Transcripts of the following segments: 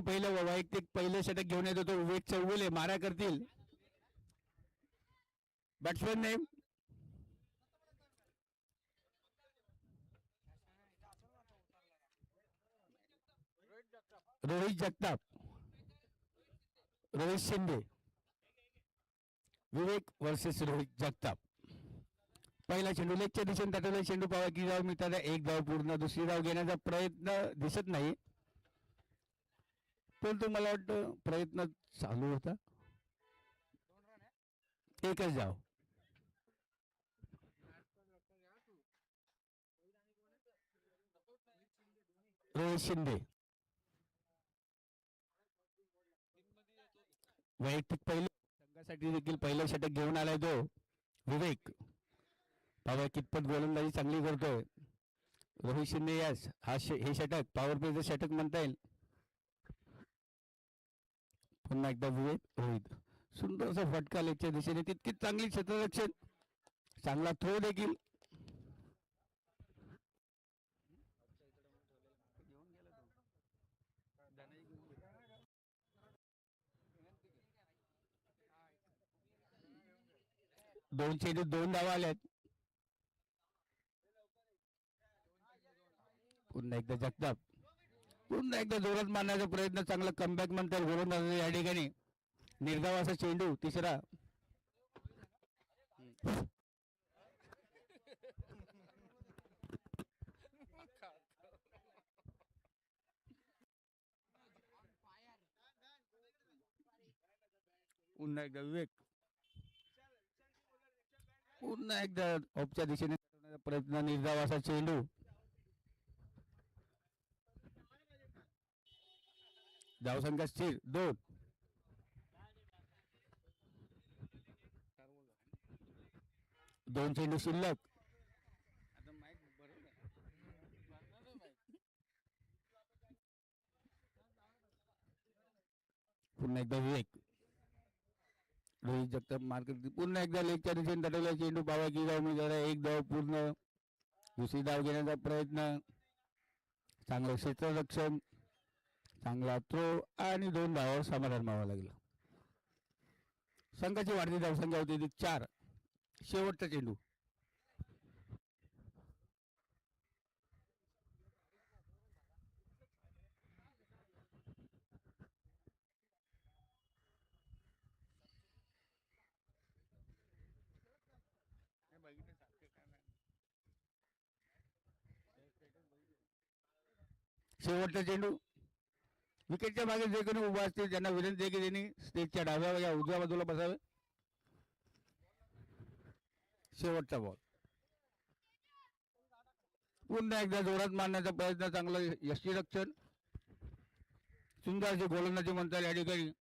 पहिलं वैयक्तिक पहिलं षटक घेऊन येत होतो विवेक चौगुले. मारा करतील बॅट्समॅन नेम रोहित जगताप, रोहित शिंदे. विवेक वर्सेस रोहित जगताप. पहिला चेंडू लेगच्या दिशेने दाटवला. चेंडू पावा की धाव मिळताना एक धाव पूर्ण. दुसरी धाव घेण्याचा प्रयत्न दिसत नाही, परंतु मला वाटतं प्रयत्न चालू होता. एकच धाव. रोहित शिंदे वैयक्तिक पहिले संघासाठी देखील पहिलं षटक घेऊन आलाय तो विवेक. पावा कितपत गोलंदाजी चांगली करतोय रोहित शिंदे. यास हे षटक पॉवर प्लेचं षटक म्हणता येईल. पुन्हा एकदा विवेक रोहित. सुंदरसा फटका लेगच्या दिशेने. तितकीच चांगली क्षेत्ररक्षण. चांगला थ्रो देखील. दोन चेंडू दोन धावा आल्यात. पुन्हा एकदा जगताप. पुन्हा एकदा जोरात मारण्याचा प्रयत्न. चांगला कमबॅक म्हणतात गोलंदाज या ठिकाणी. निर्धाव असा चेंडू तिसरा. पुन्हा एकदा विवेक. पुन्हा एकदा ऑफच्या दिशेने प्रयत्न. निर्धाव असा चेंडू. धावसंख्या स्थिर 2. दोन चेंडू शिल्लक. पुन्हा एकदा विवेक. रोहित जगताप मार्केट. पुन्हा एकदा लेगच्या दिशेने दटवला चेंडू. पावा की धाव मिळाला. एक धाव पूर्ण. दुसरी धाव घेण्याचा प्रयत्न. चांगलं क्षेत्ररक्षण. चांगला थ्रो आणि 2 धावावर समाधान मावावं लागलं. संघाची वाढती धावसंख्या होती 4. शेवटचा चेंडू. शेवटचा चेंडू. विकेटच्या मागे जे कोणी उभा असतील त्यांना विनंती आहे की त्यांनी स्टेजच्या डाव्या या उजव्या बाजूला बसावे. शेवटचा बॉल. पुन्हा एकदा जोरात मारण्याचा प्रयत्न. चांगलं यष्टीरक्षण. सुंदर अशी गोलंदाजी म्हणता या ठिकाणी.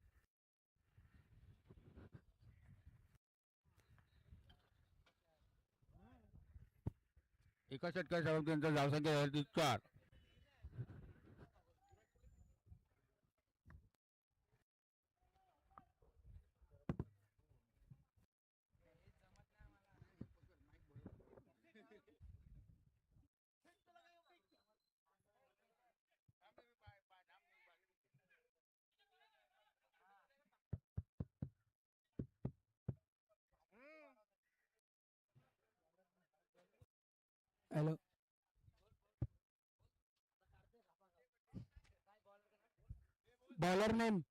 एका षटकाच्या त्यांचा धावसंख्या 4. हॅलो. बॉलर नेम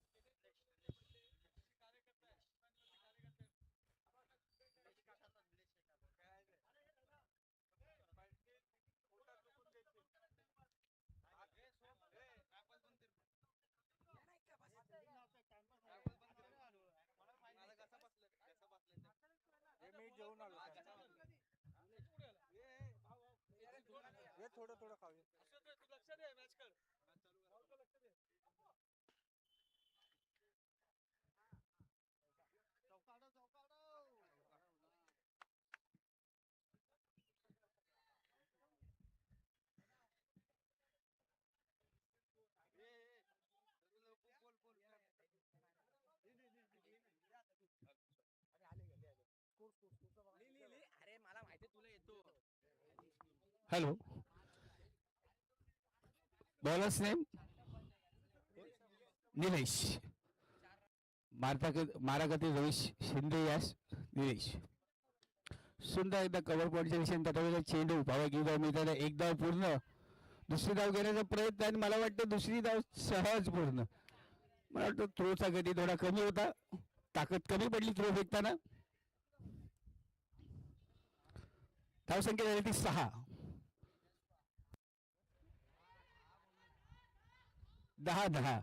थोडं थोडं खाऊ. लक्ष दे मॅच कर. अरे मला माहिती तुला येतो. हॅलो. बॉलर्स नेम निलेश मारा करते रवीश शिंदे यास निलेश सुंदर एकदा कव्हर पॉईंटच्या दिशेने तटवलेला चेंडू पावा की धाव मिळताना एक धाव पूर्ण दुसरी धाव घेण्याचा प्रयत्न आणि मला वाटतं दुसरी धाव सहज पूर्ण मला वाटतं थ्रोचा गती थोडा कमी होता ताकद कमी पडली थ्रो फेकताना धावसंख्या झाली ती 6 10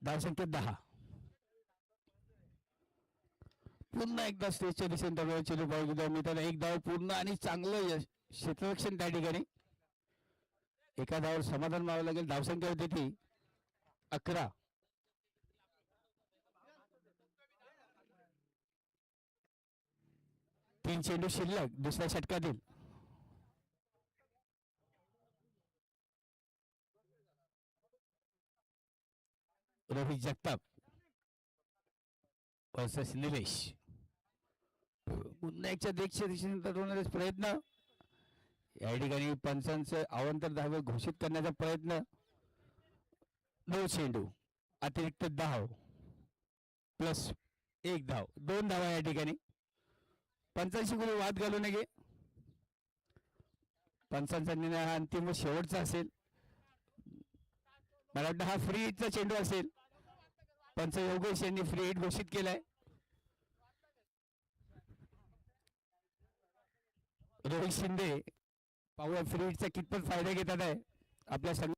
धावसंख्या 10 पुन्हा एकदा स्टेजच्या दिशेने चेंडू पाहू घेतो मी त्याला एक धाव पूर्ण आणि चांगलं यश क्षेत्ररक्षण त्या ठिकाणी एका धावावर समाधान मावावं लागेल धावसंख्या होती ती 11 3 चेंडू शिल्लक दुसऱ्या षटकातील रोहित जगताप वर्सेस निलेश पुन्हा एकच्या दिशेने प्रयत्न या ठिकाणी पंचांचं अवांतर धावे घोषित करण्याचा प्रयत्न 9 चेंडू अतिरिक्त धाव प्लस 1 धाव 2 धावा या ठिकाणी पंचांशी कोणी वाद घालू नये पंचांचा निर्णय हा अंतिम व शेवटचा असेल मला वाटतं हा फ्री हिटचा चेंडू असेल पंच योगेश यांनी फ्री हिट घोषित केलाय रोहित शिंदे पाहूया फ्री हिटचा कितपत फायदा घेतात आहे आपल्या संघ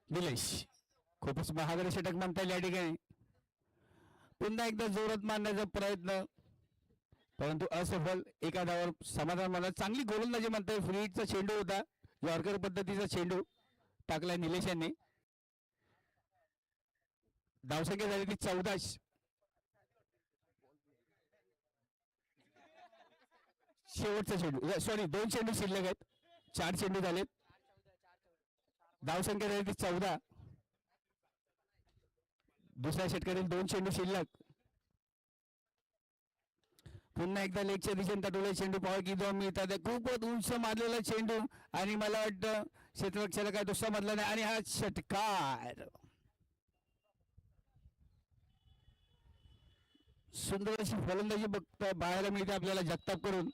निलेश खूपच महागडे षटक म्हणता येईल या ठिकाणी पुन्हा एकदा जोरात मारण्याचा प्रयत्न परंतु असफल एका धावावर समाधान मला चांगली गोलंदाजी म्हणता येईल फ्री हिटचा चेंडू होता यॉर्कर पद्धतीचा चेंडू टाकलाय निलेश यांनी धावसंख्या झाली ती 14 शेवटचा चेंडू सॉरी 2 चेंडू शिल्लक आहेत 4 चेंडू झालेत धावसंख्या झाली ती 14 दुसऱ्या षटकातील 2 चेंडू शिल्लक पुन्हा एकदा लेगच्या दिशेने तटवलेला चेंडू पाहा की दोन मिळतात खूपच उंच मारलेला चेंडू आणि मला वाटतं क्षेत्ररक्षकाला काय दुसरा मधला नाही आणि हा षटकार सुंदर अशी फलंदाजी बघता बाहेर मिळते आपल्याला जगताप करून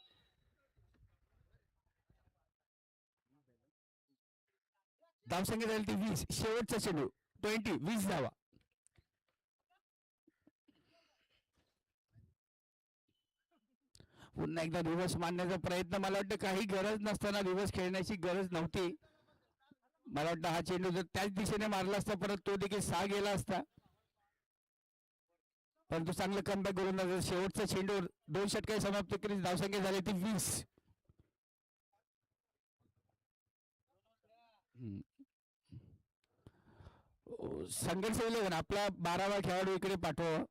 धावसंख्या झाली ती 20 शेवटचा चेंडू 20 धावा पुन्हा एकदा रिव्हर्स मारण्याचा प्रयत्न मला वाटतं काही गरज नसताना रिव्हर्स खेळण्याची गरज नव्हती मला वाटतं हा चेंडू जर त्याच दिशेने मारला असता परत तो देखील 6 गेला असता परंतु चांगलं कमबॅक करून शेवटचा चेंडू 2 षटके समाप्त केली धावसंख्या झाली ती 20 संघर्ष 11 आपला 12वा खेळाडू इकडे पाठवा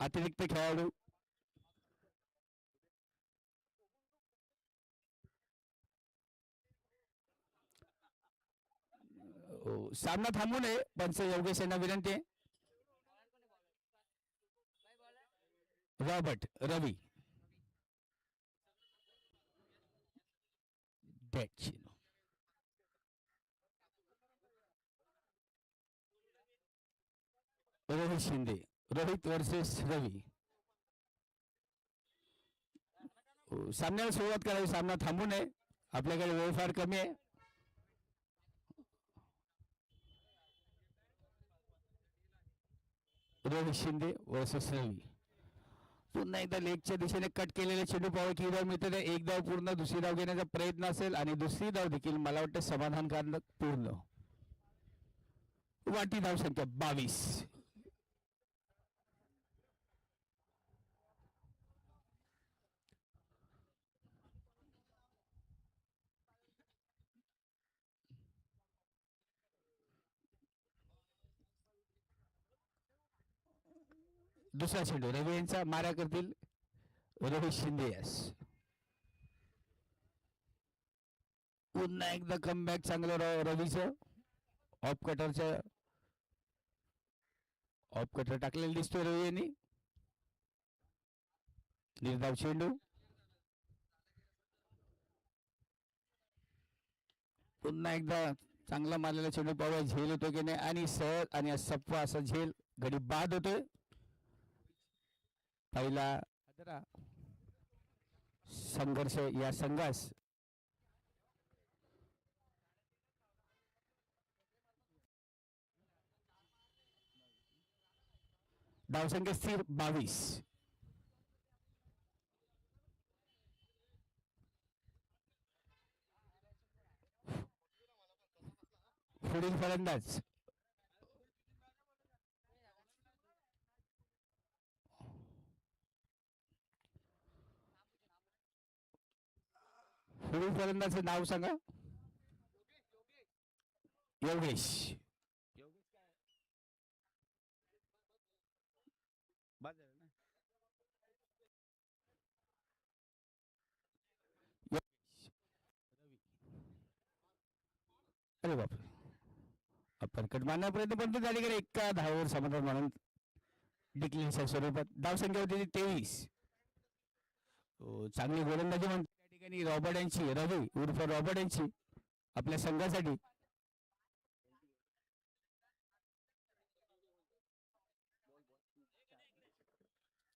अतिरिक्त खेळाडू सामना थांबू नये पंच योगेश यांना विनंती आहे रॉबर्ट रवी रोहित शिंदे रोहित वर्सेस रवी सामन्याला सुरुवात करावी सामना थांबू नये आपल्याकडे वेळ फार कमी आहे रोहित शिंदे वर्सेस रवी पुन्हा एकदा लेगच्या दिशेने कट केलेले चेंडू पाहावे की धाव मिळते एक धाव पूर्ण दुसरी धाव घेण्याचा प्रयत्न असेल आणि दुसरी धाव देखील मला वाटतं समाधानकारक पूर्ण वाटी धाव संख्या 22 दुसरा चेंडू रवी यांचा मारा करतील रोहित शिंदे यास पुन्हा एकदा कमबॅक चांगलं रवीचं ऑफ कटरच्या ऑफ कटर टाकलेला दिसतोय रवी यांनी. निर्धाव चेंडू पुन्हा एकदा चांगला मारलेला चेंडू पाहूया झेल होतो की नाही आणि सहज आणि सप्पा असा झेल गडी बाद होतोय. पहिला संघर्ष या संघास धावसंख्या स्थिर 22. पुढील फलंदाज पुढील फलंदाजचं नाव सांगा. योगेश. अरे बाप आपण कट मारण्यापर्यंत पण त्या ठिकाणी एका धावावर समाधान म्हणून डिक्लेअरच्या स्वरूपात धावसंख्या होती 23. चांगली गोलंदाजी म्हणते त्या ठिकाणी रॉबर्ट यांची रवी उर्फ रॉबर्ट यांची आपल्या संघासाठी.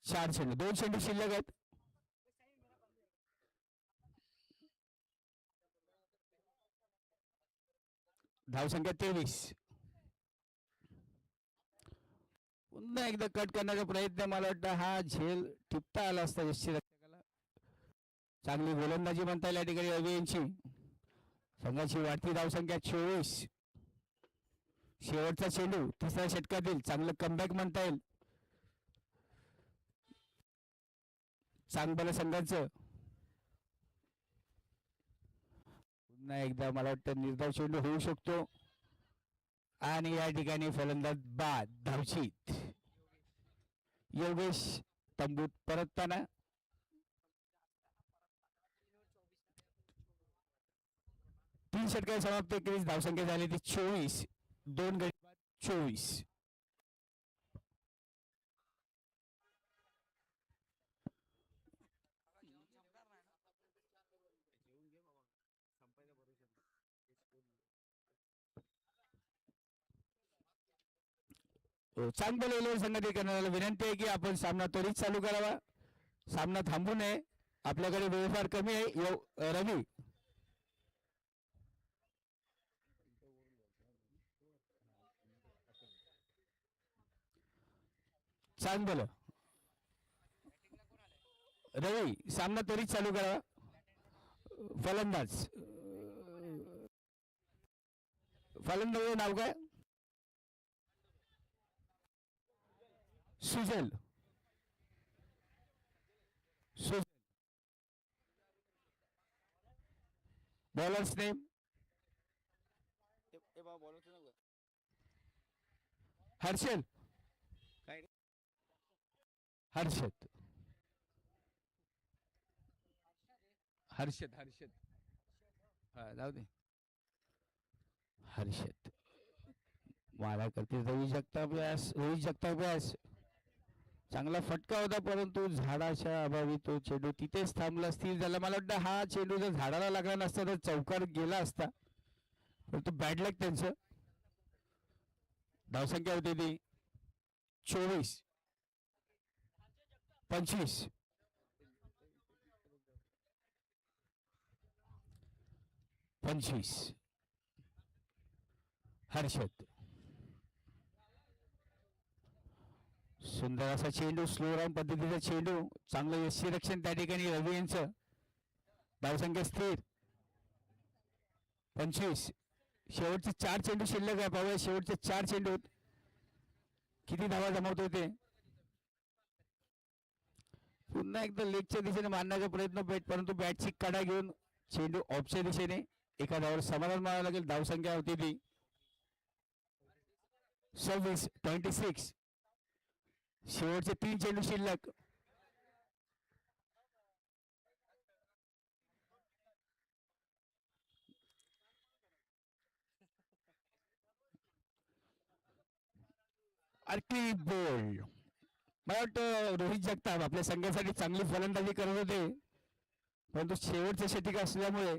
चार चेंडू 2 चेंडू शिल्लक आहेत. धावसंख्या 23. पुन्हा एकदा कट करण्याचा प्रयत्न. मला वाटतं हा झेल टिपता आला असता यष्टीरक्षकाला. चांगली गोलंदाजी म्हणता येईल या ठिकाणी रवी यांची. संघाची वाढती धावसंख्या 24. शेवटचा चेंडू तिसऱ्या षटकातील चांगलं कमबॅक म्हणता येईल चांगलं संघाचं. पुन्हा एकदा मला वाटतं निर्धाव चेंडू होऊ शकतो आणि या ठिकाणी फलंदाज बाद धावशीत. योगेश तंबूत परतताना. तीन षटके समाप्त 21 धावसंख्या झाली ती 24. 2 गडी बाद 24. चांगलं संगती करण्याला विनंती आहे की आपण सामना त्वरित चालू करावा. सामना थांबू नये. आपल्याकडे वेळ फार कमी आहे. रवी चांगलं रवी सामना त्वरित चालू करावा. फलंदाज फलंदाज नाव काय. सुजल. सुजल. Bowlers name Harshal. हर्षद. हर्षद हर्षद हा जाऊ दे. हर्षद मारा करते रोहित जगताप. चांगला फटका होता परंतु झाडाच्या अभावी तो चेंडू तिथेच थांबला. स्थिर झाला. मला वाटतं हा चेंडू जर झाडाला लागला नसता तर चौकार गेला असता. परंतु बॅड लक त्यांचं. धावसंख्या होती ती 24. 25. 25. हर्षद. सुंदर असा चेंडू स्लो राऊंड पद्धतीचा चेंडू. चांगलं यष्टीरक्षण त्या ठिकाणी रवी यांचं. धावसंख्या स्थिर 25. शेवटचे 4 चेंडू शिल्लक आहे. पाहूया शेवटचे 4 चेंडू किती धावा जमवत होते. पुन्हा एकदा लेगच्या दिशेने मारण्याचा प्रयत्न परंतु बॅटची कडा घेऊन चेंडू ऑफच्या दिशेने. एका धावावर समाधान मानावं लागेल. धावसंख्या होती ती 26. 26. शेवटचे 3 चेंडू शिल्लक. आर्की बोल्ड. मला वाटतं रोहित जगताप आपल्या संघासाठी चांगली फलंदाजी करत होते, परंतु शेवटचं षटक असल्यामुळे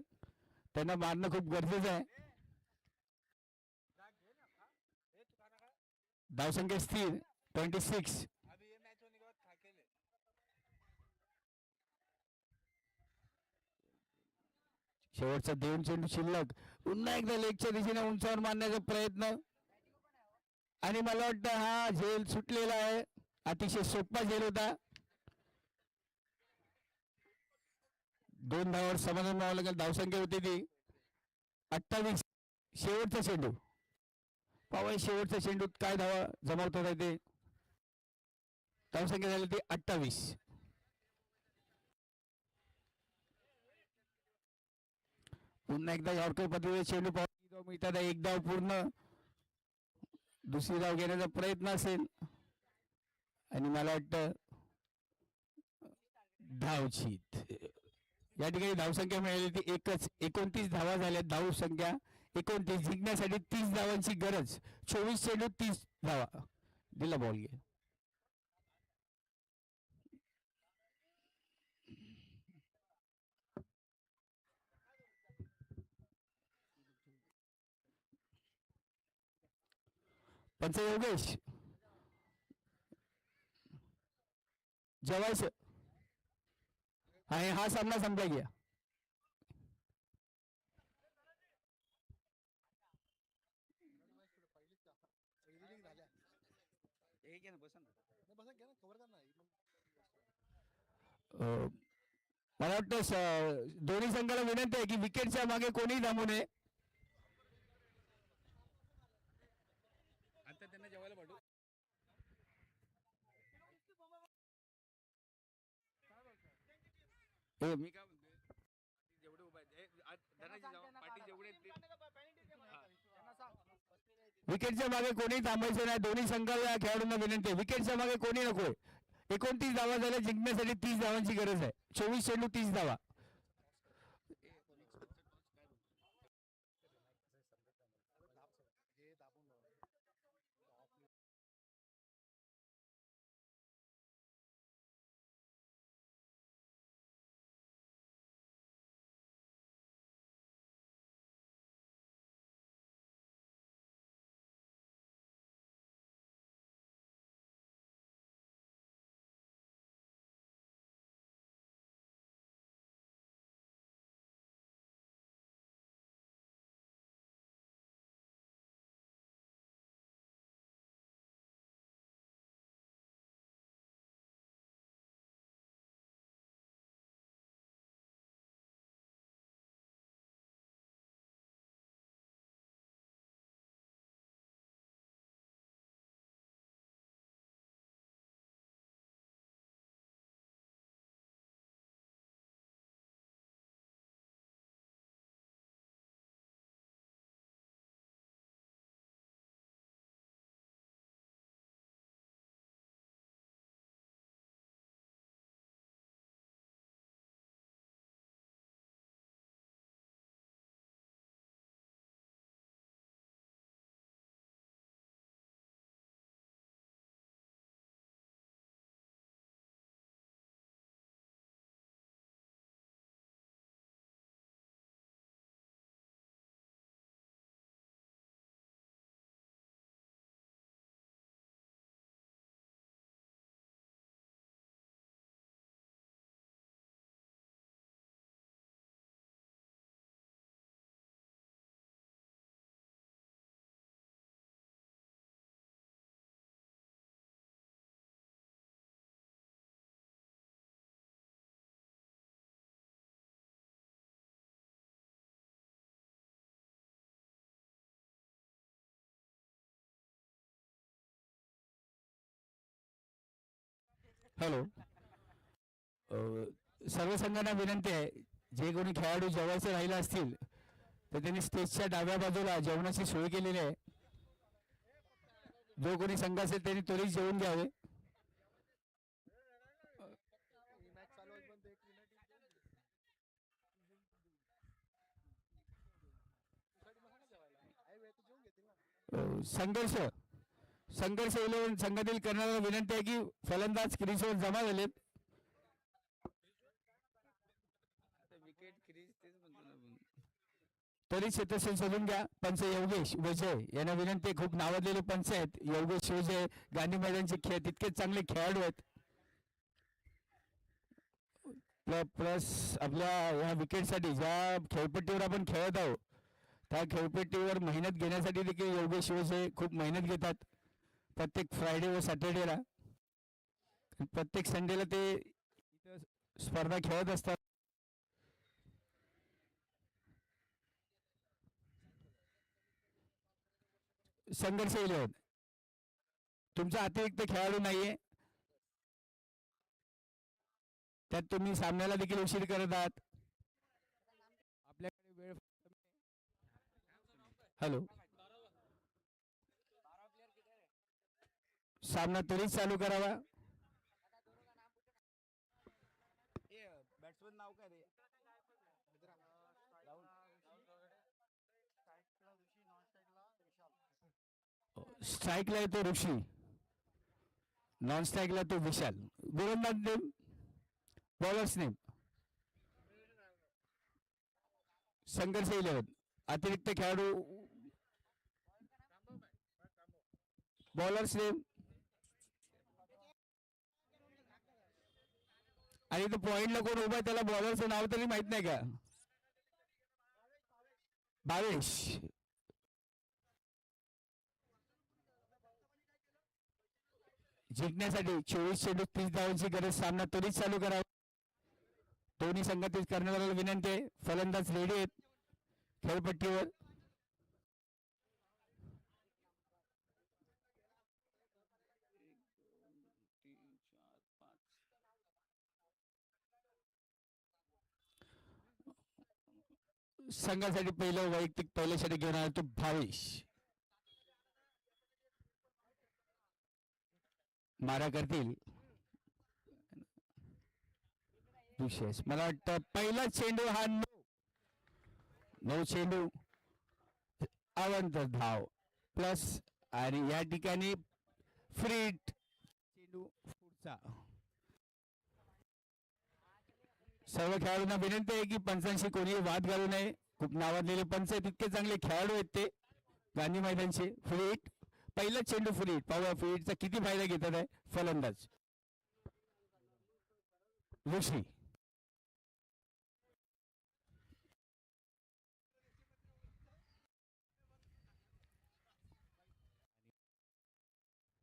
त्यांना मारणं खूप गरजेचं आहे. धावसंख्या स्थिर 26. अभी ये मैच होने के बाद खा के ले. शेवटचा 2 चेंडू शिल्लक. पुन्हा एकदा लेगच्या दिशेने उंचावर मारण्याचा प्रयत्न, आणि मला वाटतं हा झेल सुटलेला आहे. अतिशय सोपा झेल होता. 2 धावावर समाधान मिळावं लागेल. धावसंख्या होती ती 28. शेवटचा चेंडू पावा, शेवटच्या चेंडूत काय धावा जमावतात ते. धावसंख्या झाली ती 28. पुन्हा एकदा यॉर्कर पद्धतीने चेंडू पाहू मिळतात. एक धाव पूर्ण. दुसरी धाव घेण्याचा प्रयत्न असेल, आणि मला वाटतं धावचीत. या ठिकाणी धावसंख्या मिळाली ती एकच. 29 धावा झाल्या. धावसंख्या 29. जिंकण्यासाठी 30 धावांची गरज. 24 चेंडू 30 धावा. दिला बॉल घे. पंच योगेश जेवायचं आणि हा सामना संपला गया. मला वाटतं दोन्ही संघाला विनंती आहे की विकेटच्या मागे कोणीही थांबू नये. आता त्यांना जेवायला पाठवू. मी काय म्हणतोय, जेवढे उभा पाठी जेवढे विकेटच्या मागे कोणी थांबायचं नाही. दोन्ही संघाला खेळाडूंना विनंती आहे, विकेटच्या मागे कोणी नकोय. 29 धावा झाल्या. जिंकण्यासाठी 30 धावांची गरज आहे. 24 चेंडू 30 धावा. हॅलो. सर्व संघांना विनंती आहे, जे कोणी खेळाडू जेवायचे राहिले असतील तर त्यांनी स्टेजच्या डाव्या बाजूला जेवणाची सोय केलेली आहे. जो कोणी संघ असेल त्यांनी त्वरित जेवून घ्यावे. संघर्ष संघर्ष 11 संघातील करणाऱ्याला विनंती आहे की फलंदाज क्रीजवर जमा झालेत. विकेट क्रीज तेच म्हणतो ना आपण. तरी क्षेत्रक्षण शोधून घ्या. पंच योगेश विजय यांना विनंती आहे. खूप नावाजलेले पंच आहेत योगेश विजय. गांधी मैदानचे खेळ तितकेच चांगले खेळाडू आहेत. प्लस आपल्या या विकेटसाठी ज्या खेळपट्टीवर आपण खेळत आहोत त्या खेळपट्टीवर मेहनत घेण्यासाठी देखील योगेश विजय खूप मेहनत घेतात. प्रत्येक फ्रायडे व सॅटर्डेला प्रत्येक संडेला ते इथं स्पर्धा खेळत असतात. संघर्ष 11 तुमचा अतिरिक्त खेळाडू नाहीये. त्यात तुम्ही सामन्याला देखील उशीर करत आहात. आपल्याकडे वेळ. हॅलो, सामना त्वरित चालू करावा. बॅट्समन नाव काय रे? स्ट्राईकला येतो ऋषी, नॉन स्ट्राईकला तो विशाल. गोलंदाज नेम, बॉलर्स नेम. संघर्ष 11 अतिरिक्त खेळाडू. बॉलर्स नेम आणि तो पॉइंटला कोण उभा आहे त्याला बॉलरचं नाव तरी माहित नाही का? भावेश. जिंकण्यासाठी 24 चेंडू 30 धावांची गरज. सामना त्वरित चालू करावा. दोन्ही संघातील कर्णधाराला विनंती आहे. फलंदाज रेडी आहेत खेळपट्टीवर. संघासाठी पहिलं वैयक्तिक पहिल्या षटक घेऊन आला तो भावेश. मारा करतील विशेष. मला वाटतं पहिला चेंडू हा नऊ चेंडू अवंत धाव प्लस आणि या ठिकाणी फ्री चेंडू पुढचा. सर्व खेळाडूंना विनंती आहे की पंचांशी कोणी वाद घालू नये. खूप नावाजलेले पंच आहेत, इतके चांगले खेळाडू आहेत ते गांधी मैदानचे. फ्री हिट पहिला चेंडू फ्री हिट. पाहूया फ्री हिटचा किती फायदा घेतात आहे फलंदाज ऋषी.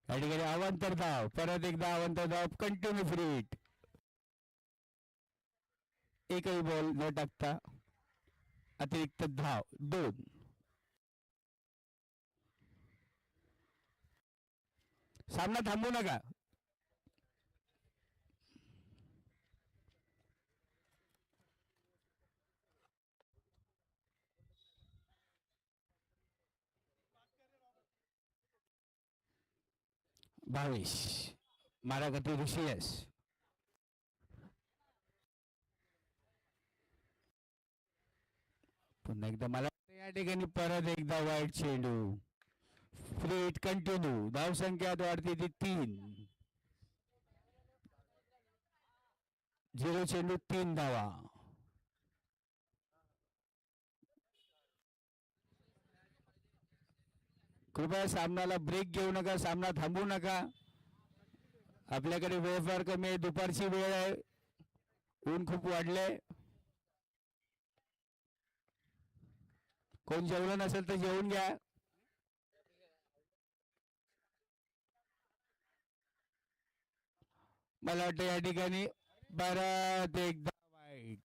या ठिकाणी अवांतर धाव, परत एकदा अवांतर धाव, कंटिन्यू फ्री हिट. एकही बॉल न टाकता अतिरिक्त धाव 2. सामना थांबू नका. भावेश मारा करते ऋषियस. पुन्हा एकदा मला या ठिकाणी परत एकदा वाईट चेंडू. Free hit continue. धाव संख्या वाढते ती 3. 0 चेंडू 3 धावा. कृपया सामन्याला ब्रेक घेऊ नका. सामना थांबवू नका. आपल्याकडे वेळ फार कमी आहे. दुपारची वेळ आहे. ऊन खूप वाढलंय. कोण जेवलं नसेल तर जेवून घ्या. मला वाटतं या ठिकाणी परत एकदा वाईट.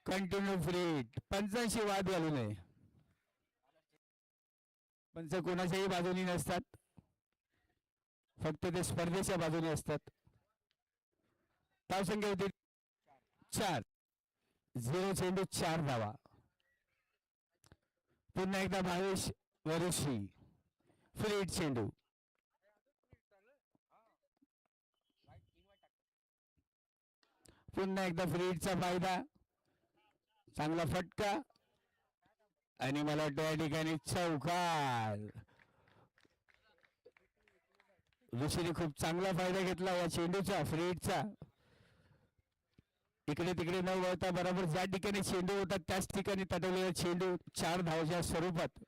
Continue free hit. पंचांशी वाद घालू नये. पंच कोणाच्याही बाजूनी नसतात, फक्त ते स्पर्धेच्या बाजूने असतात. धाव संख्या होती 4. 0 चेंडू 4 धावा. पुन्हा एकदा भावेश वरुषी. फ्री हिट चेंडू. पुन्हा एकदा फ्री हिटचा फायदा. चांगला फटका आणि मला वाटतं या ठिकाणी चौकार. ऋषीने खूप चांगला फायदा घेतला या चेंडूचा फ्रीडचा. इकडे तिकडे न वळता बरोबर ज्या ठिकाणी चेंडू होता त्याच ठिकाणी तटवलेला चेंडू 4 धावाच्या स्वरूपात.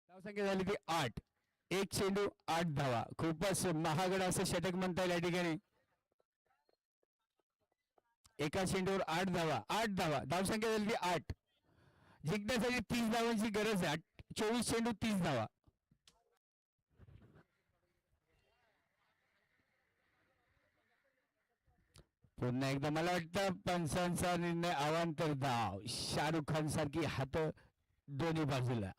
धावसंख्या झाली ती 8. एक चेंडू 8 धावा. खूपच महागड असं षटक म्हणता येईल या ठिकाणी. एका चेंडूवर 8 धावा. 8 धावा. धावसंख्या झाली ती 8. जिंकण्यासाठी 30 धावांची गरज आहे. 24 चेंडू 30 धावा. पुन्हा एकदा मला वाटतं पंचांचा निर्णय अवांतर धाव. शाहरुख खान सारखी हात दोन्ही बाजूला.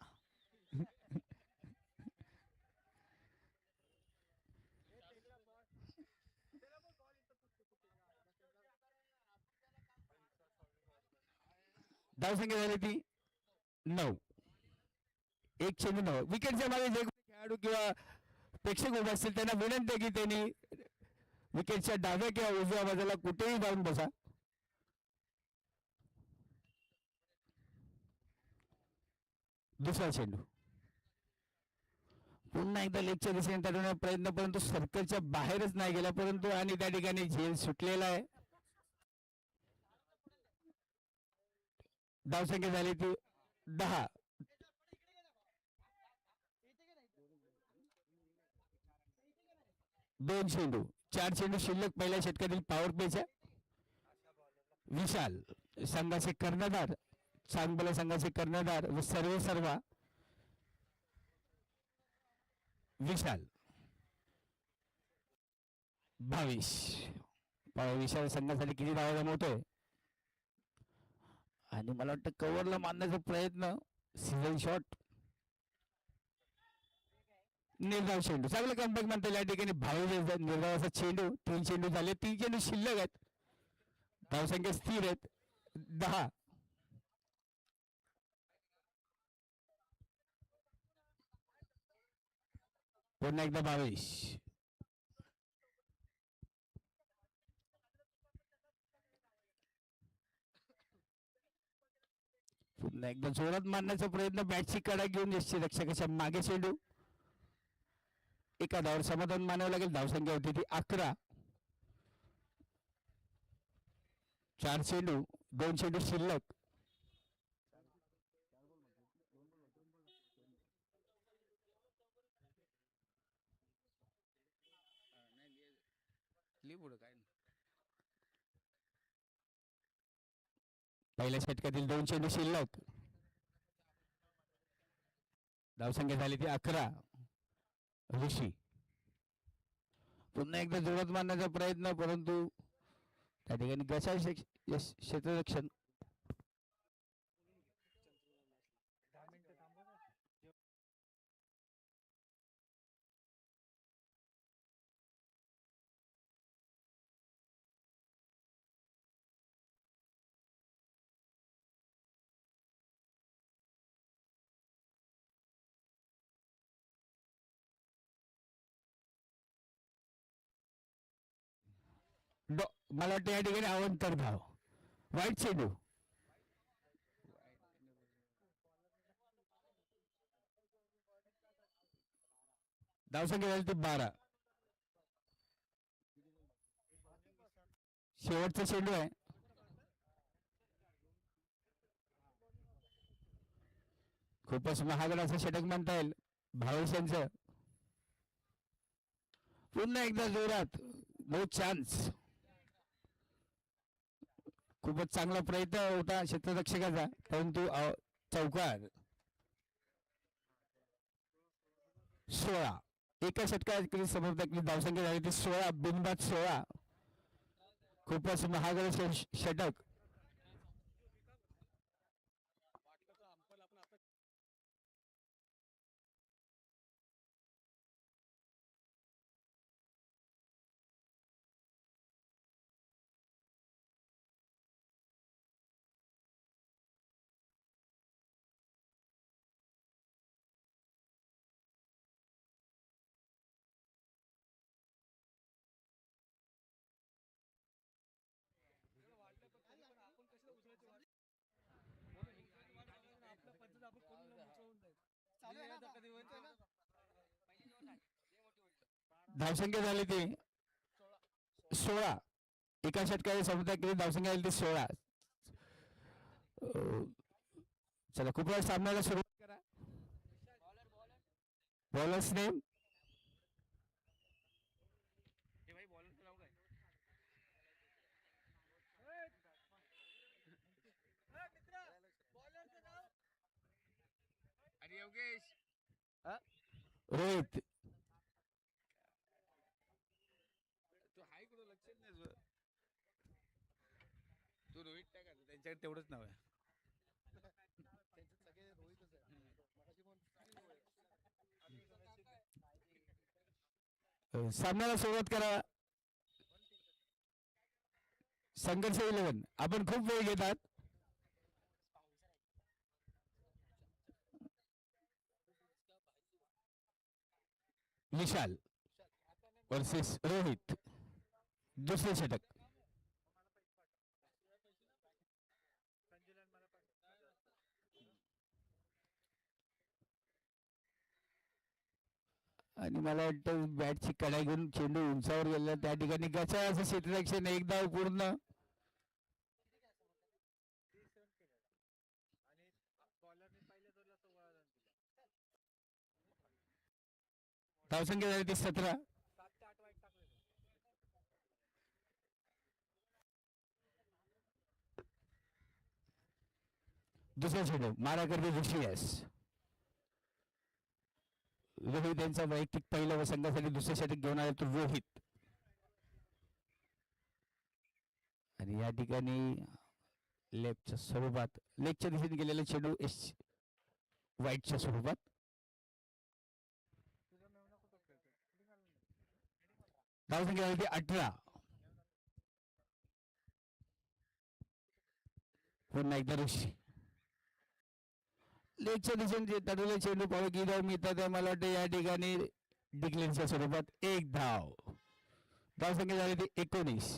धावसंख्या झाली ती 9. एक चेंडू 9. विकेटच्या मागे जे खेळाडू किंवा प्रेक्षक उभे असतील त्यांना विनंती आहे की त्यांनी विकेटच्या डाव्या किंवा उजव्या बाजूला कुठेही जाऊन बसा. दुसरा चेंडू पुन्हा एकदा लेगच्या दिशेने तडवण्याचा प्रयत्न, परंतु सर्कलच्या बाहेरच नाही गेला. परंतु आणि त्या ठिकाणी झेल सुटलेला आहे. धावसंख्या झाली ती 10. 2 चेंडू 4 चेंडू शिल्लक पहिल्या षटकातील पॉवर प्लेच्या. विशाल संघाचे कर्णधार, चांगलं संघाचे कर्णधार व सर्वा विशाल 22. विशाल संघासाठी किती धावा जमवतोय आणि मला वाटतं कव्हरला मारण्याचा प्रयत्न. Season shot. निर्धाव चेंडू चांगलं कमबॅक म्हणता येईल या ठिकाणी. निर्धावाचा चेंडू. 3 चेंडू झाले. 3 चेंडू शिल्लक आहेत. धावसंख्या स्थिर आहेत 10. पुन्हा एकदा 22. पुन्हा एकदा जोरात मारण्याचा प्रयत्न. बॅटची कडा घेऊन यशची रक्षकाच्या मागे चेंडू. एका धावावर समाधान मानावं लागेल. धावसंख्या होती ती 11. 4 चेंडू 2 चेंडू शिल्लक. पहिल्या षटकातील 2 चेंडू शिल्लक. धावसंख्या झाली ती 11. ऋषी पुन्हा एकदा जोरात मारण्याचा प्रयत्न, परंतु त्या ठिकाणी गसा क्षेत्ररक्षण. मला वाटतं या ठिकाणी अवंतर धाव. वाईट चेंडू. धावसंख्या झाली ती 12. शेवटचा चेंडू आहे. खूपच महागड असं षटक म्हणता येईल भावेशांचं. पुन्हा एकदा जोरात. No chance. खूपच चांगला प्रयत्न होता क्षेत्ररक्षकाचा, परंतु चौकार. 16. एका षटकात समोर धावसंख्या झाली ती 16. बिनबाद 16. खूपच महागड षटक. धावसंख्या झाली ती 16. एका षटकाने समजा किती धावसंख्या झाली ती 16. चला खूप वेळ सामन्याला सुरुवात करा. Bowlers name Yogesh Rohit. तो हाय कुठं लक्षात नाही तुझं. तू रोहित टाका त्यांच्याकडे तेवढंच नाव आहे. सामन्याला सुरुवात करा. संघर्ष 11. आपण खूप वेळ घेतात. विशाल वर्सेस रोहित. दुसरे षटक. आणि मला वाटतं बॅटची कडाई घेऊन चेंडू उंचावर गेला त्या ठिकाणी गचा असं क्षेत्ररक्षण एक धाव पूर्ण. धावसंख्या झाली ती 17. दुसरा चेंडू मारा करते ऋषियास. रोहित यांचा वैयक्तिक पहिला व संघासाठी दुसरे षटक घेऊन आले तो रोहित. आणि या ठिकाणी लेफ्टच्या स्वरूपात लेगच्या दिशेने गेलेला चेंडू वाईटच्या स्वरूपात. धावसंख्या झाली 18. पुन्हा एकदा ऋषी लेगच्या दिशेने तडवले चेंडू पावे की धाव मिळतात. मला वाटतं या ठिकाणी डिक्लेनच्या स्वरूपात एक धाव. धावसंख्या झाली ती 19.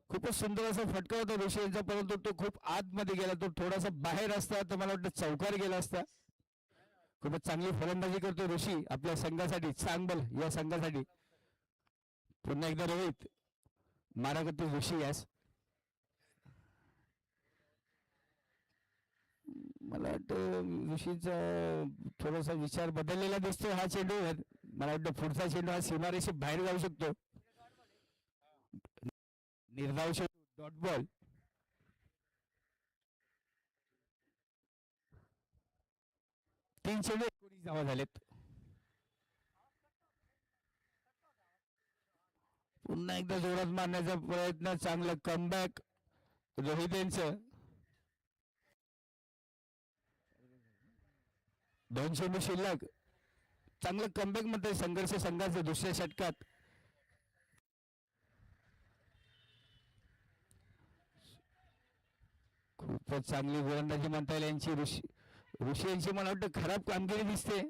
खूपच सुंदर असा फटका होता ऋषी यांचा परंतु तो खूप आतमध्ये गेला. तो थोडासा बाहेर असता तर मला वाटतं चौकार गेला असता. खूपच चांगली फलंदाजी करतो ऋषी आपल्या संघासाठी. चांगल या संघासाठी. पुन्हा एकदा रोहित मारा करतो ऋषी यास. मला वाटतं ऋषीचा थोडासा विचार बदललेला दिसतो. हा चेंडू मला वाटतं पुढचा चेंडू हा सीमारेषे बाहेर जाऊ शकतो. निर्धाव चेंडू डॉट बॉल. तीन चेंडू 19 धावा झालेत. पुन्हा एकदा जोरात मारण्याचा प्रयत्न. चांगला कमबॅक रोहित यांचं. 2 चेंडू शिल्लक. चांगलं कमबॅक मध्ये संघर्ष संघाचं दुसऱ्या षटकात. खूपच चांगली गोलंदाजी म्हणता येईल यांची. ऋषी यांची मला वाटतं खराब कामगिरी दिसते.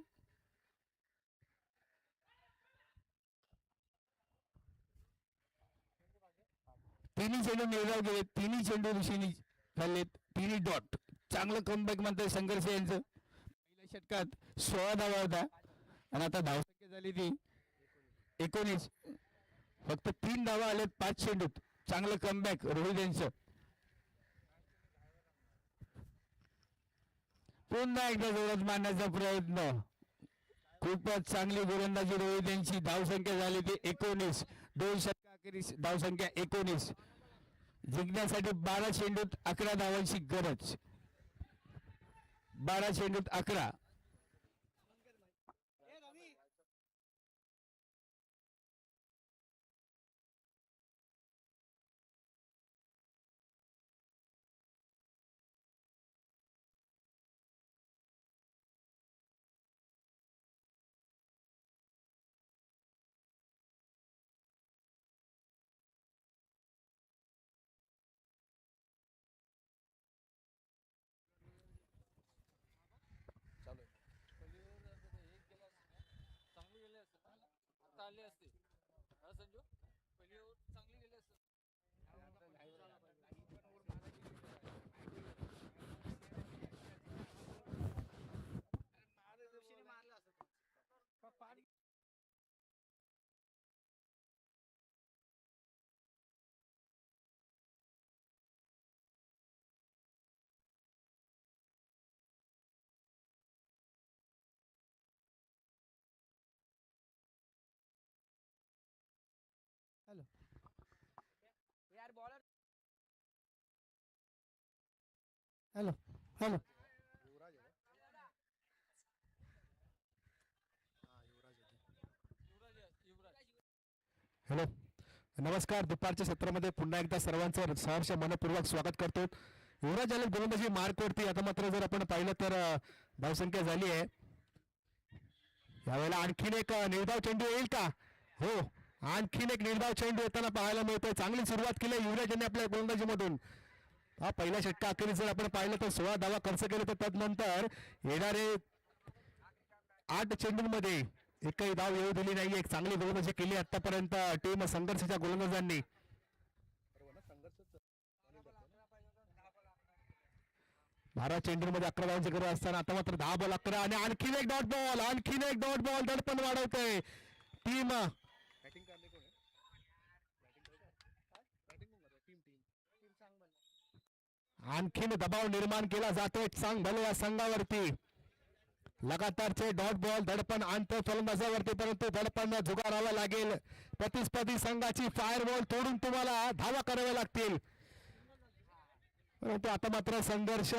तिन्ही चेंडू निर्धाव गेले. तिन्ही चेंडू ऋषीनी खाल्लेत. तिन्ही डॉट. चांगलं कमबॅक म्हणताय संघर्ष यांचं. पहिल्या षटकात 16 धावा होता आणि आता धावसंख्या झाली ती 19. फक्त 3 धावा आलेत 5 चेंडूत. चांगलं कमबॅक रोहित यांचं. पुन्हा एकदा जोरात मारण्याचा प्रयत्न. खूपच चांगली गोलंदाजी रोहित यांची. धावसंख्या झाली ती 19. 2 षटकाखेरीस धावसंख्या 19. जिंकण्यासाठी 12 चेंडूत 11 धावांची गरज. 12 चेंडूत 11. आले असते संजू पहिली चांगली गेली असते. हॅलो हॅलो हॅलो नमस्कार. दुपारच्या सत्रामध्ये पुन्हा एकदा सर्वांचं सहर्ष मनपूर्वक स्वागत करतो. युवराज आले गोलंदाजी मार्कवरती. आता मात्र जर आपण पाहिलं तर धावसंख्या झाली आहे. यावेळेला आणखीन एक निर्धाव चेंडू येईल का? हो, आणखीन एक निर्धाव चेंडू येताना पाहायला मिळतोय. चांगली सुरुवात केली युवराज यांनी आपल्या गोलंदाजीमधून. हा पहिल्या षटका अखेरीस जर आपण पाहिलं तर 16 धावा खर्च केले, तर त्यानंतर येणारे 8 चेंडूंमध्ये एकही धाव येऊ दिली नाही. एक चांगली गोलंदाजी केली आतापर्यंत टीम संघर्षाच्या गोलंदाजांनी. 12 चेंडूमध्ये 11 धावांची गरज असताना आता मात्र 10 बॉल 11 आणि आणखीन एक डॉट बॉल. आणखीन एक डॉट बॉल. दडपण वाढवते टीम. आणखीन दबाव निर्माण केला जातोय चांग भले या संघावरती. लगातारचे डॉट बॉल दडपण आणतो फलंदाजावरती, परंतु दडपण झुगारावा लागेल. प्रतिस्पर्धी संघाची फायर बॉल तोडून तुम्हाला धावा कराव्या लागतील. परंतु आता मात्र संघर्ष,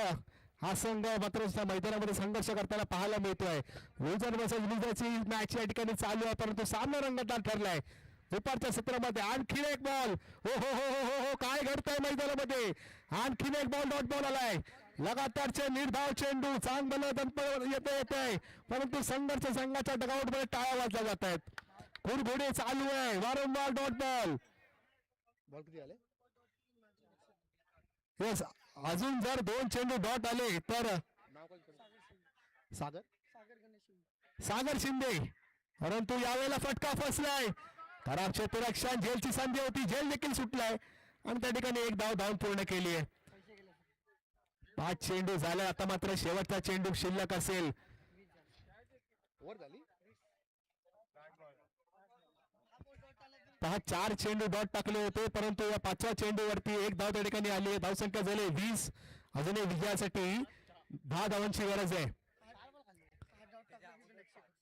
हा संघ मात्र मैदानामध्ये संघर्ष करताना पाहायला मिळतोय. विजन वर्सेस विजयची मॅच या ठिकाणी चालू आहे, परंतु सामना रंगतदार ठरलाय. दुपारच्या सत्रामध्ये आणखीन एक बॉल. हो हो हो हो हो हो काय घडतंय मैदानामध्ये. आणखीन एक बॉल डॉट बॉल आलाय. लगातारचे निर्धाव चेंडू चांगलं दडपण येते, परंतु संघर्ष संघाच्या डगआउट मध्ये टाळ्या वाजल्या जात आहेत. घोडे चालू आहे. वारंवार डॉट बॉल. बॉल किती आले? येस, अजून जर 2 चेंडू डॉट आले तर सागर शिंदे, परंतु यावेळेला फटका फसलाय. खराब क्षेत्ररक्षण, झेलची संधी होती, झेल देखील सुटलाय आणि त्या ठिकाणी एक धाव पूर्ण केली आहे. 5 चेंडू झाले. आता मात्र शेवटचा चेंडू शिल्लक असेल. 4 चेंडू डॉट टाकले होते, परंतु या 5व्या चेंडूवरती एक धाव त्या ठिकाणी आली. धावसंख्या झाली 20. अजूनही विजयासाठी 10 धावांची गरज आहे.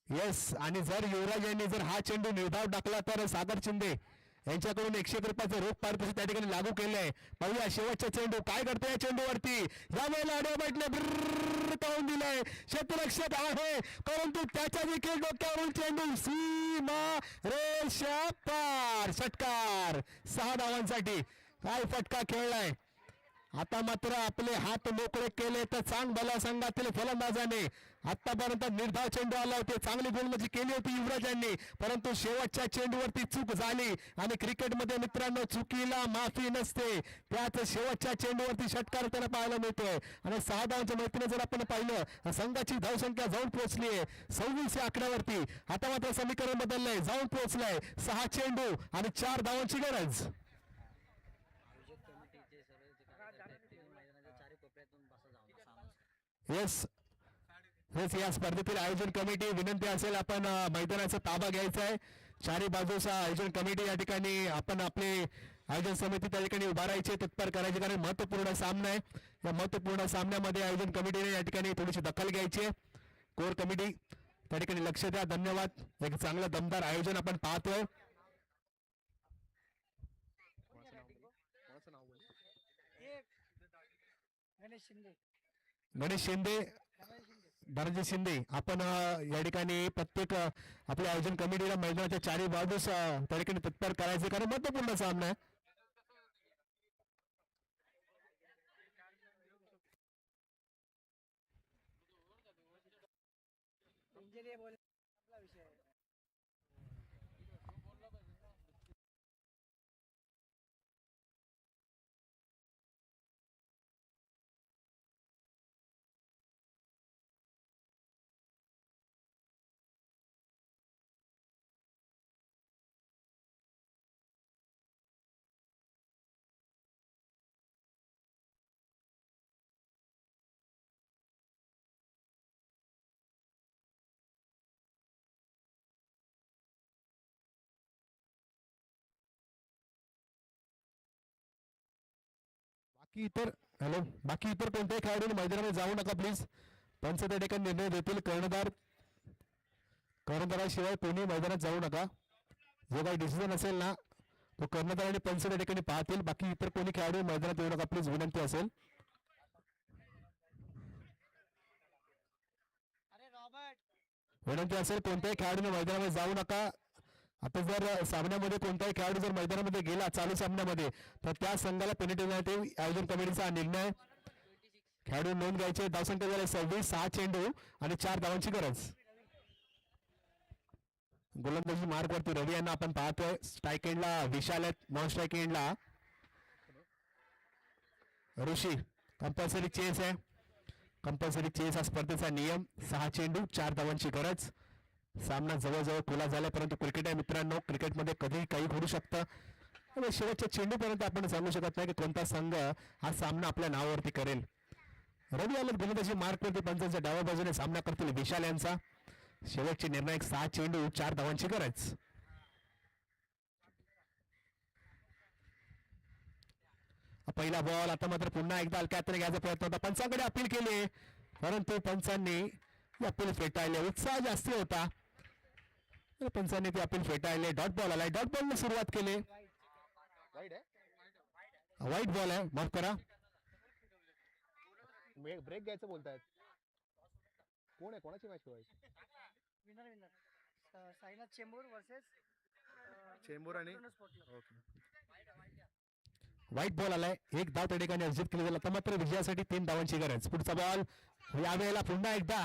येस, आणि जर युवराज यांनी जर हा चेंडू निर्धाव टाकला तर सागर शिंदे यांच्याकडून 101 रुपयाचं रोख पारितोषिक त्या ठिकाणी लागू केलंय. पाहूया शेवटचा चेंडू काय करतोय या चेंडूवरती. यावेळेला अडवटले काढून दिलंय. क्षेत्ररक्षक आहे, परंतु त्याच्या देखील डोक्यावरून चेंडू सीमा रेषा पार. षटकार 6 धावांसाठी. काय फटका खेळलाय. आता मात्र आपले हात मोकळे केले तर चांग भल्या संघातील फलंदाजाने आतापर्यंत निर्धाव चेंडू आला होते. चांगली गोलंदाजी केली होती युवराज यांनी, परंतु शेवटच्या चेंडूवरती चूक झाली आणि क्रिकेटमध्ये मित्रांनो चुकीला माफी नसते. त्याच शेवटच्या चेंडूवरती षटकार त्याला पाहायला मिळतोय आणि 6 धावांच्या मैत्रीने जर आपण पाहिलं संघाची धावसंख्या जाऊन पोहोचली आहे 26 या आकड्यावरती. आता मात्र समीकरण बदललंय, जाऊन पोहोचलंय 6 चेंडू आणि 4 धावांची गरज. येस येस, या स्पर्धेतील आयोजन कमिटी विनंती असेल आपण मैदानाचा ताबा घ्यायचा आहे. चारी बाजूचा आयोजन कमिटी या ठिकाणी आपण आपले आयोजन समिती त्या ठिकाणी उभारायचे, तत्पर करायचे, कारण महत्वपूर्ण सामना आहे. या महत्वपूर्ण सामन्यामध्ये आयोजन कमिटीने या ठिकाणी थोडीशी दखल घ्यायची आहे. कोर कमिटी त्या ठिकाणी लक्ष द्या. धन्यवाद. एक चांगलं दमदार आयोजन आपण पाहतोय. गणेश शिंदे, धनंजय शिंदे. आपण या ठिकाणी प्रत्येक आपल्या आयोजन कमिटीला मैदानाच्या चारी बाजूस त्या ठिकाणी तत्पर करायचे, कारण महत्वपूर्ण सामना आहे. बाकी इतर कोणत्याही खेळाडूंनी मैदानामध्ये जाऊ नका प्लीज. पंच त्या ठिकाणी निर्णय देतील. कर्णधाराशिवाय कोणी मैदानात जाऊ नका. जो काही डिसिजन असेल ना तो कर्णधार आणि पंच त्या ठिकाणी पाहतील. बाकी इतर कोणी खेळाडू मैदानात येऊ नका प्लीज, विनंती असेल. विनंती असेल कोणत्याही खेळाडूने मैदानामध्ये जाऊ नका. आता जर सामन्यामध्ये कोणताही खेळाडू जर मैदानामध्ये गेला चालू सामन्यामध्ये तर त्या संघाला पेनल्टी देण्यात येईल. आयोजन कमिटीचा हा निर्णय. खेळाडू नोंद घ्यायचे. धावसंख्या झाले 26. 6 चेंडू आणि 4 धावांची गरज. गोलंदाजी मार्ग वरती रवी यांना आपण पाहतोय. स्ट्राईक एंडला विशाल आहेत. नॉन स्ट्राईक एंडला ऋषी. कंपल्सरी चेस आहे. कंपल्सरी चेस हा स्पर्धेचा नियम. 6 चेंडू 4 धावांची गरज. सामना जवळजवळ खुला झाला परंतु क्रिकेट आहे मित्रांनो. क्रिकेटमध्ये कधीही काही घडू शकतं आणि शेवटच्या चेंडूपर्यंत आपण सांगू शकत नाही की कोणता संघ हा सामना आपल्या नावावरती करेल. रवी आले गोलंदाजी मार्कवरती पंचांच्या डाव्या बाजूने सामना करतील विशाल यांचा. शेवटचे निर्णायक 6 चेंडू 4 धावांची गरज. पहिला बॉल. आता मात्र पुन्हा एकदा हलक्यात घ्यायचा प्रयत्न होता. पंचांकडे अपील केली परंतु पंचांनी अपील फेटाळले. उत्साह जास्ती होता पंचांनी ते अपील फेटाळले. डॉट बॉल आलाय. डॉट बॉलने सुरुवात केली. वाईट बॉल आहे. माफ करा. ब्रेक घ्यायचं बोलतायत. कोण आहे कोणाची मॅच ठेवायची. साईनाथ चेंबूर वर्सेस चेंबूर आणि वाईट बॉल आलाय. एक धाव त्या ठिकाणी अर्जित केली जाईल. आता मात्र विजयासाठी 3 धावांची गरज. पुढचा बॉल. यावेळेला पुन्हा एकदा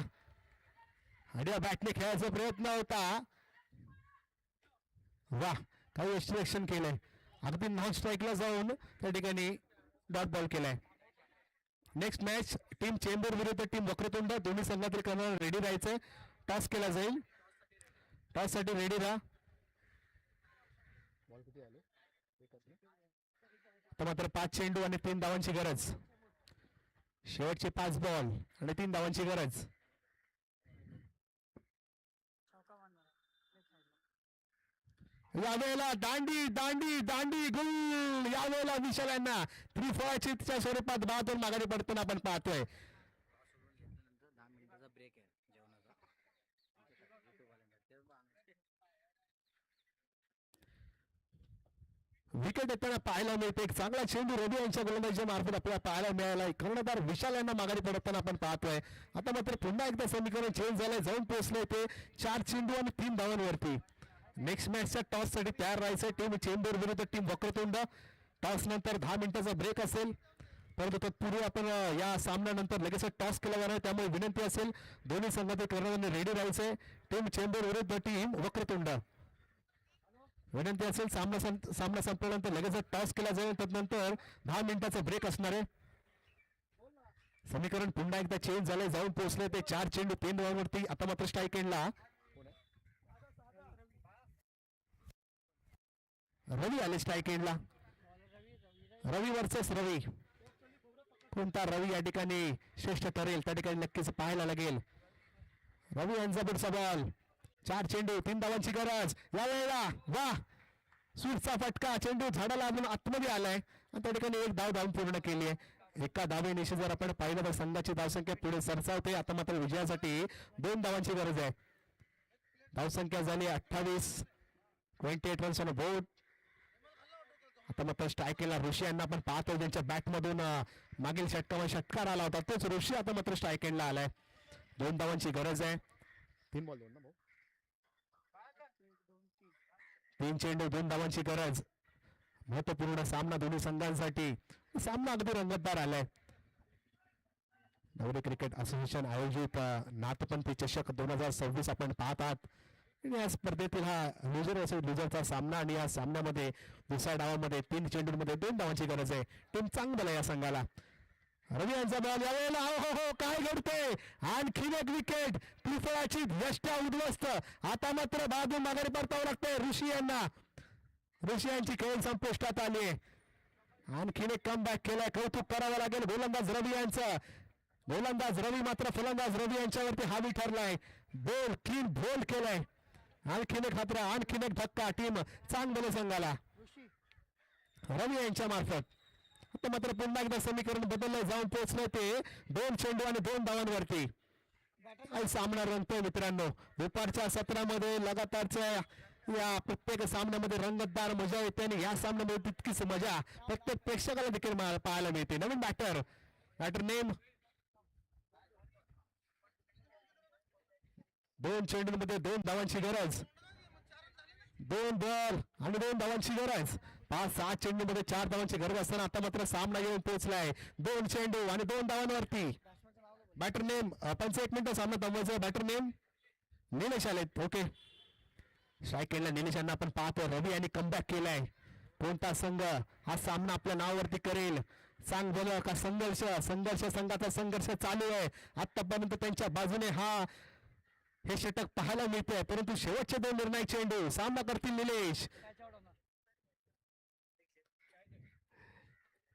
आडिया बॅटने खेळायचा प्रयत्न होता. वा काही एक्स्ट्रॅक्शन केलंय. अगदी नॉन स्ट्राईकला जाऊन त्या ठिकाणी डॉट बॉल केलाय. नेक्स्ट मॅच टीम चेंबूर विरुद्ध टीम वक्रतुंड. दोन्ही संघातील कर्णधार रेडी राहायचंय. टॉस केला जाईल. टॉस साठी रेडी राहा. तर मात्र 5 चेंडू आणि 3 धावांची गरज. शेवटचे 5 बॉल आणि 3 धावांची गरज. यावेळेला दांडी दांडी दांडी गुल. यावेळेला विशाल यांना त्रिफळाच्या स्वरूपात बहादूर माघारी पडताना आपण पाहतोय. 10 मिनिटाचा ब्रेक आहे जेवणाचा. विकेट येताना पाहायला मिळते. एक चांगला चेंडू रवी यांच्या गोलंदाजीच्या मार्फत आपल्याला पाहायला मिळाला. कर्णधार विशाल यांना माघारी पडताना आपण पाहतोय. आता मात्र पुन्हा एकदा समीकरण चेंज झालंय. जाऊन पोहोचले ते 4 चेंडू आणि 3 धावांवरती. नेक्स्ट मॅचच्या टॉस साठी तयार राहायचं. टीम चेंबूर विरुद्ध टीम वक्रतुंड. टॉस नंतर 10 मिनिटाचा ब्रेक असेल परंतु तत्पूर्वी आपण या सामन्यानंतर लगेच टॉस केला जाणार. त्यामुळे विनंती असेल दोन्ही संघातील कर्णधारांनी रेडी राहायचंय. टीम चेंबूर विरुद्ध टीम वक्रतुंड. विनंती असेल सामना संपल्यानंतर लगेच टॉस केला जाईल. त्यानंतर 10 मिनिटाचा ब्रेक असणार आहे. समीकरण पुन्हा एकदा चेंज झालंय. जाऊन पोहोचले ते 4 चेंडू 3 धावांवरती. आता मात्र स्ट्राईक एंडला रवी आले. स्ट्राईक एंडला रवी वर्सेस रवी. कोणता रवी या ठिकाणी श्रेष्ठ ठरेल त्या ठिकाणी नक्कीच पाहायला लागेल. रवी यांचा पुढचा बॉल. 4 चेंडू 3 धावांची गरज. यावेळेला वा सूटचा फटका. चेंडू झाडाला लागून आतमध्ये आलाय आणि त्या ठिकाणी 1 धाव धावून पूर्ण केली आहे. एका धावेनिशी जर आपण पाहिलं तर संघाची धावसंख्या पुढे सरसावते. आता मात्र विजयासाठी 2 धावांची गरज आहे. धावसंख्या झाली 28. 28 रन्स ऑन बोर्ड. आता मात्र स्ट्राईक केला ऋषी यांना आपण पाहतो. त्यांच्या बॅटमधून मागील षटकामध्ये षटकार आला होता तोच ऋषी आता मात्र स्ट्राईक एंडला आलाय. 2 धावांची गरज आहे. 3 बॉल 2 ना भाऊ. 3 चेंडू 2 धावांची गरज. महत्वपूर्ण सामना दोन्ही संघांसाठी. सामना अगदी रंगतदार आलाय. नवरे क्रिकेट असोसिएशन आयोजित नाथपंथी चषक 2026 आपण पाहत आहात. या स्पर्धेतील हा लुझर असेल लुझरचा सामना आणि या सामन्यामध्ये दुसऱ्या डावामध्ये 3 चेंडूंमध्ये 2 धावांची गरज आहे. टीम चांगलं आहे या संघाला. रवी यांचा बॉल. यावेळेला हो हो काय घडते. आणखीन एक विकेट. त्रिफळाची यष्ट्या उद्ध्वस्त. आता मात्र बहादूर माघारी परतावं लागतंय ऋषी यांना. ऋषी यांची खेळ संपुष्टात आली. आणखीन एक कम बॅक केलाय. कौतुक करावं लागेल गोलंदाज रवी यांचं. गोलंदाज रवी मात्र फलंदाज रवी यांच्यावरती हावी ठरलाय. बोल क्लीन बोल केलाय. आणखीन एक खतरा. आणखीन एक धक्का. टीम चांगलं संघाला रवी यांच्या मार्फत. आता मात्र पुन्हा एकदा समीकरण बदललंय. जाऊन पोहोचलं ते 2 चेंडू आणि 2 धावांवरती. काही सामना रंगतोय मित्रांनो. दुपारच्या सत्रामध्ये लगातारच्या या प्रत्येक सामन्यामध्ये रंगतदार मजा येते आणि या सामन्यामध्ये तितकीच मजा प्रत्येक प्रेक्षकाला देखील पाहायला मिळते. नवीन बॅटर नेम 2 चेंडूंमध्ये 2 धावांची गरज, 2 बॉल आणि 2 धावांची गरज. 5-6 चेंडूमध्ये 4 धावांची गरज असताना आता मात्र सामना येऊन पोहोचलाय. 2 चेंडू आणि 2 धावांवरती. बॅटर नेम, पंच 1 मिनिट सामना थांबवायचा. बॅटर नेम निलेश आलेत. ओके, स्ट्राईक केलेला निलेश यांना आपण पाहतो. रवी यांनी कमबॅक केलाय. कोणता संघ हा सामना आपल्या नावावरती करेल सांग बरं का? संघर्ष संघाचा संघर्ष चालू आहे आतापर्यंत. त्यांच्या बाजूने हे षटक पाहायला मिळतंय, परंतु शेवटचे 2 निर्णायक चेंडू सामना करतील निलेश.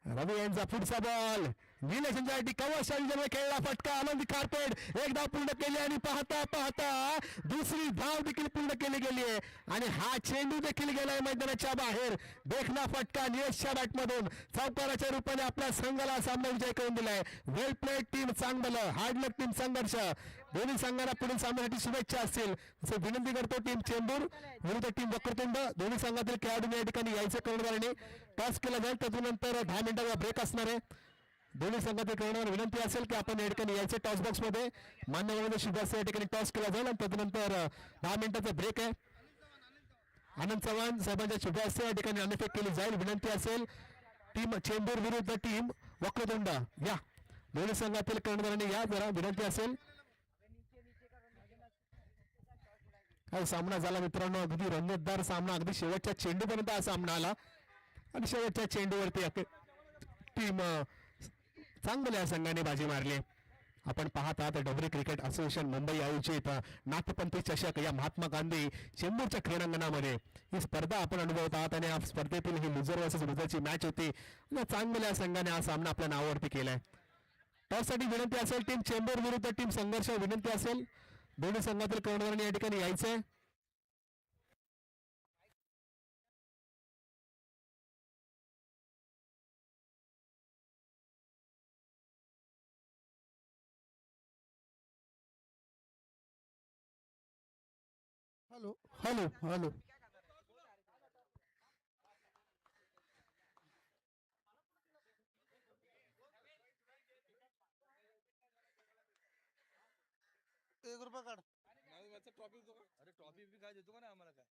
रवी यांचा पुढचा बॉल निलेश यांच्यासाठी कवच खेळला फटका. आनंदी कार्पेट एक धाव पूर्ण केली आणि पाहता पाहता दुसरी धाव देखील पूर्ण केली गेली आहे आणि हा चेंडू देखील गेलाय मैदानाच्या बाहेर. देखना फटका निलेशच्या बॅटमधून सावकाराच्या रूपाने आपल्या संघाला सामना विजय करून दिलाय. वेल प्लेड टीम, चांगलं हार्ड लक टीम संघर्ष. दोन्ही संघांना पुढील सामन्यासाठी शुभेच्छा असतील असं विनंती करतो. टीम चेंबूर विरुद्ध टीम वक्रतुंड. दोन्ही संघातील खेळाडूंनी या ठिकाणी यायचं कर्णधाराने टॉस केला जाईल. त्याच्यानंतर 10 मिनिटाचा ब्रेक असणार आहे. दोन्ही संघातील खेळाडूंना विनंती असेल की आपण या ठिकाणी यायचे टॉस बॉक्स मध्ये. मान्यवरांना शुभ असं या ठिकाणी टॉस केला जाईल आणि त्याच्यानंतर 10 मिनिटाचा ब्रेक आहे. आनंद चव्हाण साहेबांच्या शुभ असते या ठिकाणी अनफेक्ट केली जाईल. विनंती असेल टीम चेंबूर विरुद्ध टीम वक्रतुंड या दोन्ही संघातील कर्णधारांनी या जरा विनंती असेल. काय सामना झाला मित्रांनो, अगदी रंगतदार सामना. अगदी शेवटच्या चेंडूपर्यंत हा सामना आला आणि शेवटच्या चेंडूवरती टीम चांगल्या संघाने बाजी मारली. आपण पाहत आहात डबरी क्रिकेट असोसिएशन मुंबई आयोजित नाथपंथी चषक या महात्मा गांधी चेंबूरच्या क्रीडांगणामध्ये ही स्पर्धा आपण अनुभवत आहात आणि या स्पर्धेतील ही लुझर वर्सेस लुझरची मॅच होती. चांगल्या संघाने हा सामना आपल्या नावावरती केलाय. टॉससाठी विनंती असेल टीम चेंबूर विरुद्ध टीम संघर्ष. विनंती असेल दोन्ही संघातील कर्णधारांनी या ठिकाणी यायचंय. हॅलो हॅलो हॅलो ₹1 काढ. ट्रॉफी. अरे ट्रॉफी काय देतो का ना आम्हाला काय?